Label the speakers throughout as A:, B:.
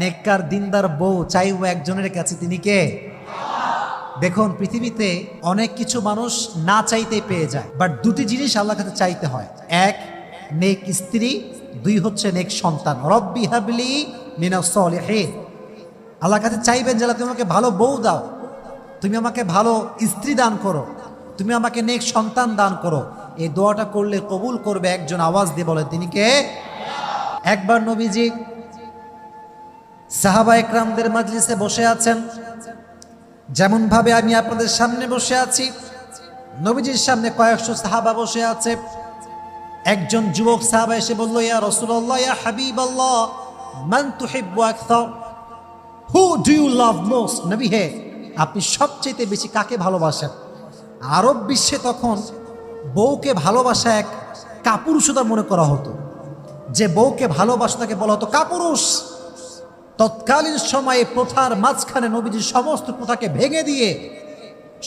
A: নেককার দিনদার বউ চাইব একজনের কাছে, তিনি কে? দেখুন, পৃথিবীতে অনেক কিছু মানুষ না চাইতে পেয়ে যায়, বাট দুটি জিনিস আল্লাহর কাছে চাইতে হয়। এক, নেক স্ত্রী। দুই হচ্ছে নেক সন্তান। রব্বি হাবলি মিনাস সলিহিন। আল্লাহর কাছে চাইবেন যে আল্লাহ তুমি আমাকে ভালো বউ দাও, তুমি আমাকে ভালো স্ত্রী দান করো, তুমি আমাকে নেক সন্তান দান করো। এই দোয়াটা করলে কবুল করবে একজন, আওয়াজ দিয়ে বলে তিনি কে? একবার নবীজি সাহাবা একরামদের মাজলিসে বসে আছেন, যেমন ভাবে আমি আপনাদের সামনে বসে আছি। নবীজির সামনে কয়েকশো সাহাবা বসে আছে। একজন যুবক সাহাবা এসে বলল, ইয়া রাসূলুল্লাহ, ইয়া হাবিবাল্লাহ, মান তুহিব্বু আকসার, who do you love most? নবী হে, আপনি সবচেয়ে বেশি কাকে ভালোবাসেন? আরব বিশ্বে তখন বউকে ভালোবাসা এক কাপুরুষতা মনে করা হতো। যে বউকে ভালোবাসা তাকে বলা হতো কাপুরুষ। তৎকালীন সময়ে প্রথার মাঝখানে নবীজি সমস্ত প্রথাকে ভেঙে দিয়ে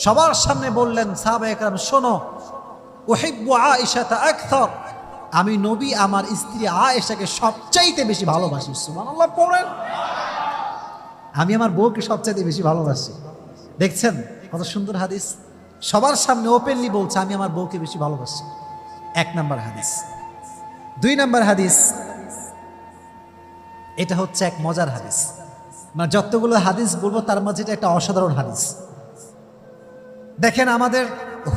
A: সবার সামনে বললেন, সাহাবা একরাম শোনো, উহিব্বু আয়েশাতা আকসার, আমি নবী আমার স্ত্রী আয়েশাকে সবচাইতে বেশি ভালোবাসি। সুবহানাল্লাহ পড়েন। আমি আমার বউকে সবচাইতে বেশি ভালোবাসি। দেখছেন কত সুন্দর হাদিস, সবার সামনে ওপেনলি বলছে আমি আমার বউকে বেশি ভালোবাসি। এক নাম্বার হাদিস। দুই নাম্বার হাদিস, এটা হচ্ছে এক মজার হাদিস, মানে যতগুলো হাদিস বলবো তার মাঝে এটা একটা অসাধারণ হাদিস। দেখেন, আমাদের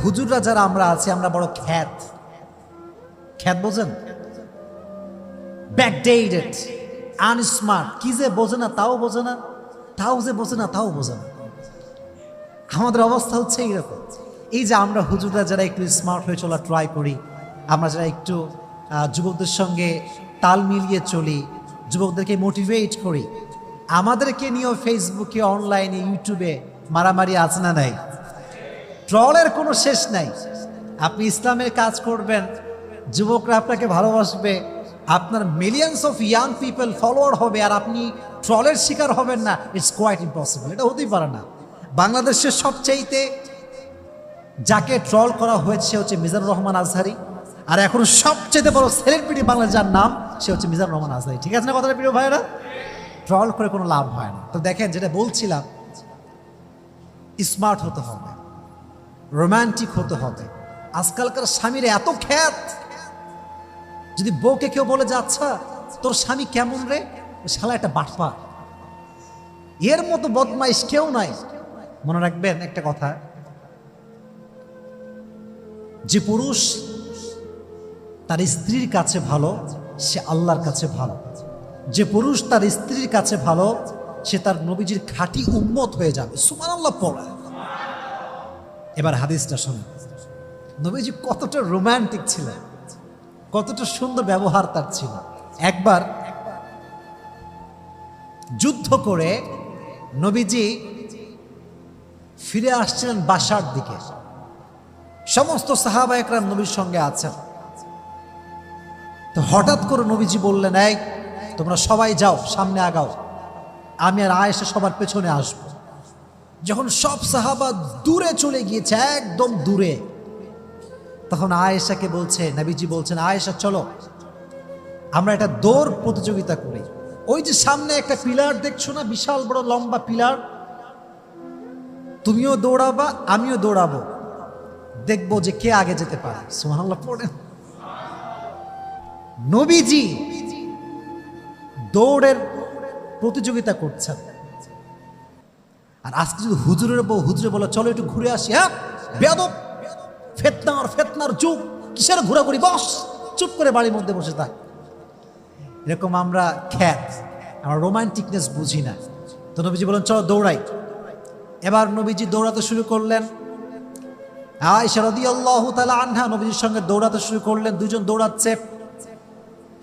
A: হুজুররা যারা আমরা আছি, আমরা বড় খ্যাত বোঝেন, ব্যাকডেটেড, আনস্মার্ট, কি যে বোঝে না তাও বোঝে না, তাও যে বোঝে না তাও বোঝে না। আমাদের অবস্থা হচ্ছে এইরকম। এই যে আমরা হুজুররা যারা একটু স্মার্ট হয়ে চলা ট্রাই করি, আমরা যারা একটু যুবকদের সঙ্গে তাল মিলিয়ে চলি, যুবকদেরকে মোটিভেট করি, আমাদেরকে নিয়েও ফেসবুকে, অনলাইনে, ইউটিউবে মারামারি আছে না নাই? ট্রলের কোনো শেষ নাই। আপনি ইসলামের কাজ করবেন, যুবকরা আপনাকে ভালোবাসবে, আপনার millions of young people follower হবে, আর আপনি ট্রলের শিকার হবেন না। ইটস কোয়াইট ইম্পসিবল, এটা হতেই পারে না। বাংলাদেশের সবচাইতে যাকে ট্রল করা হয়েছে সে হচ্ছে মিজানুর রহমান আজহারি, আর এখন সবচেয়ে বড় সেলিব্রিটি বাংলাদেশ যার নাম, সে হচ্ছে মিজানুর রহমান আজহারি। ঠিক আছে না কথাটা প্রিয় ভাইয়েরা? ট্রল করে কোনো লাভ হয় না। তো দেখেন, যেটা বলছিলাম, স্মার্ট হতে হবে, রোমান্টিক হতে হবে। আজকালকার স্বামীরা এত খ্যাত, যদি বউকে কেউ বলে যে আচ্ছা তোর স্বামী কেমন রে, শালা একটা বাটপা, এর মতো বদমাইশ কেউ নাই। মনে রাখবেন একটা কথা, যে পুরুষ তার স্ত্রীর কাছে ভালো সে আল্লাহর কাছে ভালো। যে পুরুষ তার স্ত্রীর কাছে ভালো সে তার নবীজির খাঁটি উম্মত হয়ে যাবে। সুবহানাল্লাহ পড়ে। এবার হাদিসটা শুনুন, নবীজি কতটা রোমান্টিক ছিলেন, কতটা সুন্দর ব্যবহার তার ছিল। একবার যুদ্ধ করে নবীজি ফিরে আসছিলেন বাসার দিকে, সমস্ত সাহাবা একরাম নবীর সঙ্গে আছেন। তো হঠাৎ করে নবীজি বললেন, এই তোমরা সবাই যাও, সামনে আগাও, আমি আর আয়েশা সবার পেছনে আসব। যখন সব সাহাবা দূরে চলে গিয়েছে, একদম দূরে, তখন আয়েশাকে বলছে, নবীজি বলছেন, আয়েশা চলো আমরা একটা দৌড় প্রতিযোগিতা করি। ওই যে সামনে একটা পিলার দেখছো না, বিশাল বড় লম্বা পিলার, তুমিও দৌড়াবা আমিও দৌড়াবো, দেখবো যে কে আগে যেতে পারে। সুবহানাল্লাহ পড়েন। নবীজি দৌড়ের প্রতিযোগিতা করছেন, আর আজকে যদি হুজুরের বউ হুজুরে বলে চলো একটু ঘুরে আসি, হ্যাঁ বেয়াদব, ফেতনার যুগ, কিসের ঘোরাঘুরি, বস চুপ করে বাড়ির মধ্যে বসে থাক। এরকম আমরা খ্যাত, আমরা রোমান্টিকনেস বুঝি না। তো নবীজি বলেন চলো দৌড়াই। এবার নবীজি দৌড়াতে শুরু করলেন। আয়েশা রাদিয়াল্লাহু তাআলা আনহা নবীজির সঙ্গে দৌড়াতে শুরু করলেন। দুজন দৌড়াচ্ছে,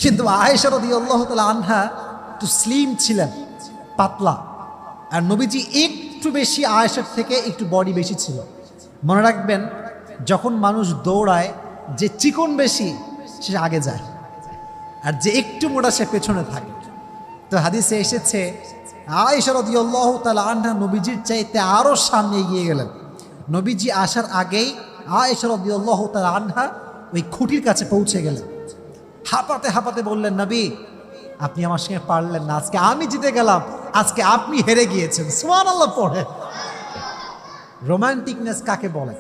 A: কিন্তু আয়েশা রাদিয়াল্লাহু তাআলা আনহা একটু স্লিম ছিলেন, পাতলা, আর নবীজি একটু বেশি, আয়েশার থেকে একটু বডি বেশি ছিল। মনে রাখবেন, যখন মানুষ দৌড়ায় যে চিকন বেশি সে আগে যায়, আর যে একটু মোটা সে পেছনে থাকে। তো হাদিসে এসেছে আয়েশা রাদিয়াল্লাহু তাআলা আনহা নবীজির চাইতে আরো সামনে এগিয়ে গেলেন। নবীজি আসার আগেই আয়েশা রাদিয়াল্লাহু তাআলা আনহা ওই খুঁটির কাছে পৌঁছে গেলেন। হাঁপাতে হাঁপাতে বললেন, নবী আপনি আমার সঙ্গে পারলেন না, আজকে আমি জিতে গেলাম, আজকে আপনি হেরে গিয়েছেন। সুবহানাল্লাহ পড়ে। রোমান্টিকনেস কাকে বলে?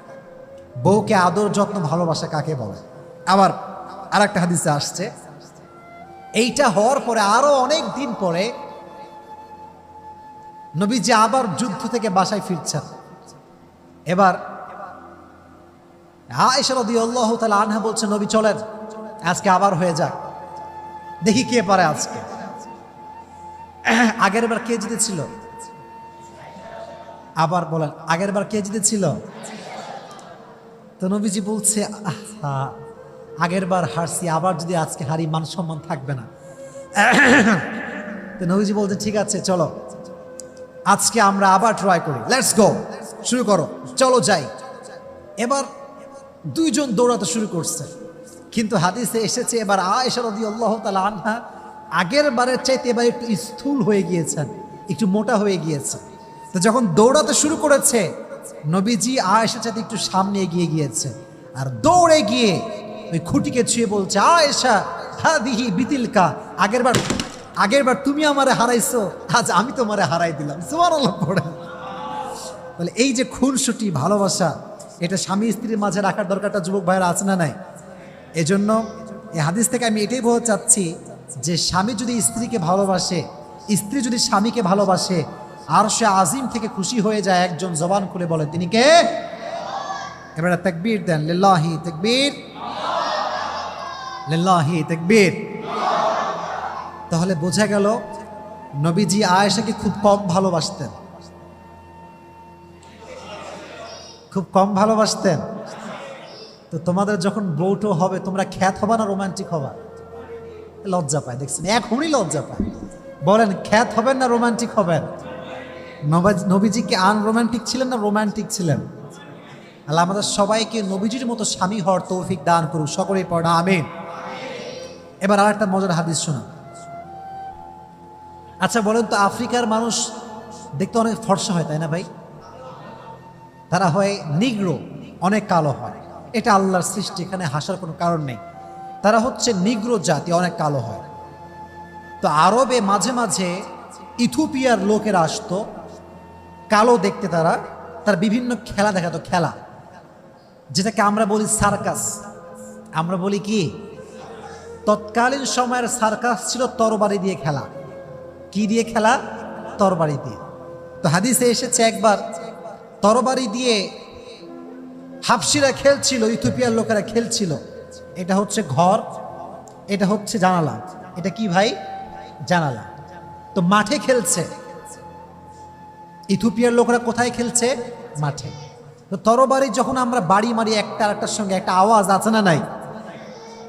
A: বউকে আদর যত্ন ভালোবাসা কাকে বলে? আবার আর একটা হাদিসে আসছে, এইটা হওয়ার পরে আরো অনেক দিন পরে নবীজি আবার যুদ্ধ থেকে বাসায় ফিরছেন। এবার আয়েশা রাদিয়াল্লাহু তাআলা আনহা বলছে, নবী চলেন আজকে আবার হয়ে যাক, দেখি কে পারে আজকে। আগের বার কে জিতেছিল? আবার বলেন, আগের বার কে জিতেছিল? তো নবীজি বলছে, আহা, আগের বার হারছি, আবার যদি আজকে হারি মান সম্মান থাকবে না। তো নবীজি বলছে, ঠিক আছে চলো আজকে আমরা আবার ট্রাই করি, লেটস গো, শুরু করো, চলো যাই। এবার দুইজন দৌড়াতে শুরু করছে, কিন্তু হাদিসে এসেছে এবার আয়েশা রাদিয়াল্লাহু তাআলা আনহা আগের বারের চাইতে এবার একটু স্থূল হয়ে গিয়েছেন, একটু মোটা হয়ে গিয়েছে। তো যখন দৌড়াতে শুরু করেছে, নবীজি আয়েশার চাইতে একটু সামনে এগিয়ে গিয়েছে, আর দৌড়ে গিয়ে ওই খুঁটিকে ছুঁয়ে বলছে, আয়েশা হাদিহি বিতিলকা, আগেরবার তুমি আমারে হারাইছো, আজ আমি তোমারে হারাই দিলাম। সুবহানাল্লাহ পড়ে। তাহলে এই যে খুনসুটি ভালোবাসা, এটা স্বামী স্ত্রীর মাঝে রাখার দরকারটা যুবক ভাইয়েরা আছে না নাই? এজন্য এই হাদিস থেকে আমি এটাই বলতে চাচ্ছি যে স্বামী যদি স্ত্রীকে ভালোবাসে, স্ত্রী যদি স্বামীকে ভালোবাসে, আরশে আজিম থেকে খুশি হয়ে যায়, একজন জবান খুলে বলে তিনি কে? এবারে তাকবীর দেন, লিল্লাহি তাকবীর, লিল্লাহি তাকবীর। তাহলে বোঝা গেল নবীজি আয়েশাকে খুব কম ভালোবাসতেন, খুব কম ভালোবাসতেন। তো তোমাদের যখন বউটো হবে, তোমরা খ্যাত হবা না রোমান্টিক হবা? লজ্জা পায়, দেখছেন এখনই লজ্জা পায়। বলেন, খ্যাত হবেন না রোমান্টিক হবেন? নবীজি কি আনরোমান্টিক ছিলেন না রোমান্টিক ছিলেন? আল্লাহ আমাদের সবাইকে নবীজির মতো স্বামী হওয়ার তৌফিক দান করুক, সকলেই পড়া আমিন। এবার আর একটা মজার হাদিস শোনা। আচ্ছা বলেন তো, আফ্রিকার মানুষ দেখতে অনেক ফর্সা হয়, তাই না ভাই? তারা হয় নিগ্রো, অনেক কালো হয়, এটা আল্লাহর সৃষ্টি, এখানে হাসার কোনো কারণ নেই। তারা হচ্ছে নিগ্রো জাতি, অনেক কালো হয়। তো আরবে মাঝে মাঝে ইথিওপিয়ার লোকেরা আসতো, কালো দেখতে, তার বিভিন্ন খেলা দেখাতো, খেলা যেটাকে আমরা বলি সার্কাস। আমরা বলি কি? তৎকালীন সময়ের সার্কাস ছিল তরবারি দিয়ে খেলা। কি দিয়ে খেলা? তরবারি দিয়ে। তো হাদিসে এসেছে একবার তরবারি দিয়ে হাবশিরা খেলছিল, ইথিওপিয়ার লোকেরা খেলছিল। এটা হচ্ছে ঘর, এটা হচ্ছে জানালা। এটা কি ভাই? জানালা। তো মাঠে খেলছে, ইথিওপিয়ার লোকেরা কোথায় খেলছে? মাঠে। তো তরবারি যখন আমরা বাড়ি মারি একটা আরেকটার সঙ্গে, একটা আওয়াজ আছে না নাই?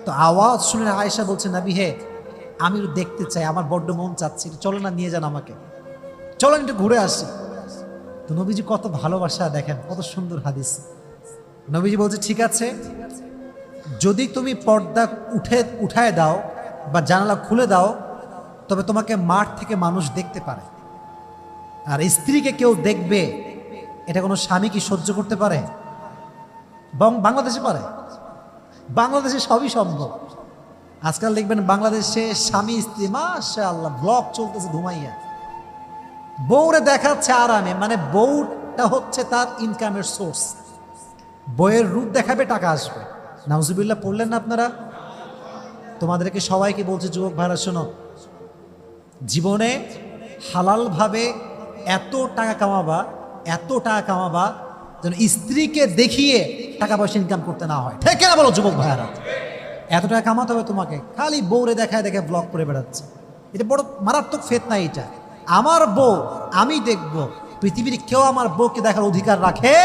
A: তো আওয়াজ শুনে আয়েশা বলছে, নবী হে, আমি দেখতে চাই, আমার বড্ড মন চাচ্ছে, চলো না নিয়ে যান আমাকে, চলেন একটু ঘুরে আসি। তো নবীজি কত ভালোবাসা, দেখেন কত সুন্দর হাদিস। নবীজি বলছে, ঠিক আছে, যদি তুমি পর্দা উঠায় দাও বা জানালা খুলে দাও, তবে তোমাকে মাঠ থেকে মানুষ দেখতে পারে। আর স্ত্রীকে কেউ দেখবে, এটা কোনো স্বামী কি সহ্য করতে পারে? বাংলাদেশে পারে? বাংলাদেশে সবই সম্ভব। আজকাল দেখবেন বাংলাদেশে স্বামী স্ত্রী মাশাআল্লাহ ব্লগ চলতেছে ঘুমাইয়া, বউরে দেখাচ্ছে আরামে, মানে বউটা হচ্ছে তার ইনকামের সোর্স। বউয়ের রূপ দেখাবে, টাকা আসবে। নাউজুবিল্লাহ পড়লেন না আপনারা? তোমাদেরকে সবাইকে বলছে, যুবক ভাইরা শোনো, জীবনে হালালভাবে এত টাকা কামাবা যেন স্ত্রীকে দেখিয়ে টাকা পয়সা ইনকাম করতে না হয়। ঠিক না বলো যুবক ভাইয়ারা? এত টাকা কামাতে হবে তোমাকে, খালি বউরে দেখায় দেখে ব্লগ করে বেড়াচ্ছে। এটা বড় মারাত্মক ফিতনা। এটা আমার বউ, আমি দেখব, পৃথিবীর কেউ আমার বউকে দেখার অধিকার রাখে